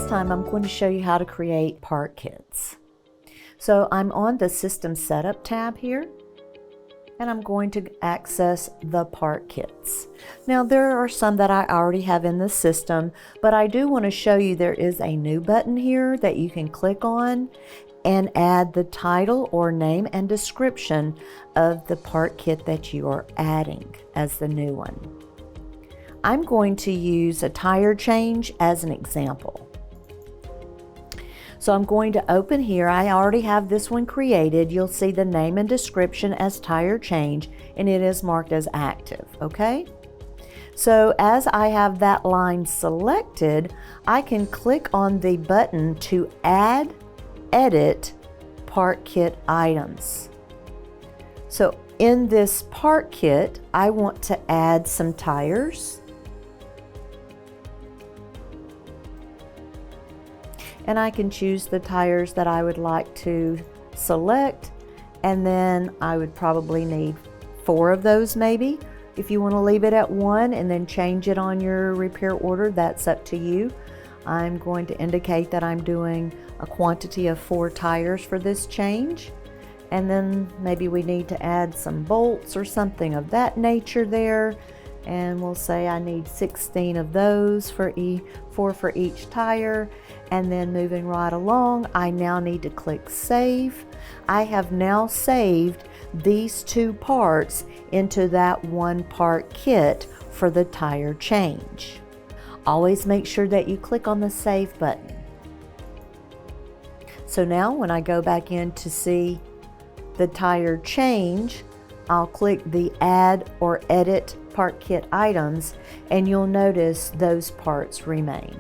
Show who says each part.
Speaker 1: time I'm going to show you how to create part kits. So I'm on the System Setup tab here, and I'm going to access the part kits. Now there are some that I already have in the system, but I do want to show you there is a new button here that you can click on and add the title or name and description of the part kit that you are adding as the new one. I'm going to use a tire change as an example. So I'm going to open here. I already have this one created. You'll see the name and description as tire change, and it is marked as active, okay? So as I have that line selected, I can click on the button to add, edit part kit items. So in this part kit, I want to add some tires. And I can choose the tires that I would like to select, and then I would probably need 4 of those maybe. If you want to leave it at 1 and then change it on your repair order, that's up to you. I'm going to indicate that I'm doing a quantity of 4 tires for this change, and then maybe we need to add some bolts or something of that nature there, and we'll say I need 16 of those for 4 for each tire. And then moving right along, I now need to click Save. I have now saved these 2 parts into that 1 part kit for the tire change. Always make sure that you click on the Save button. So now when I go back in to see the tire change, I'll click the Add or Edit part kit items, and you'll notice those parts remain.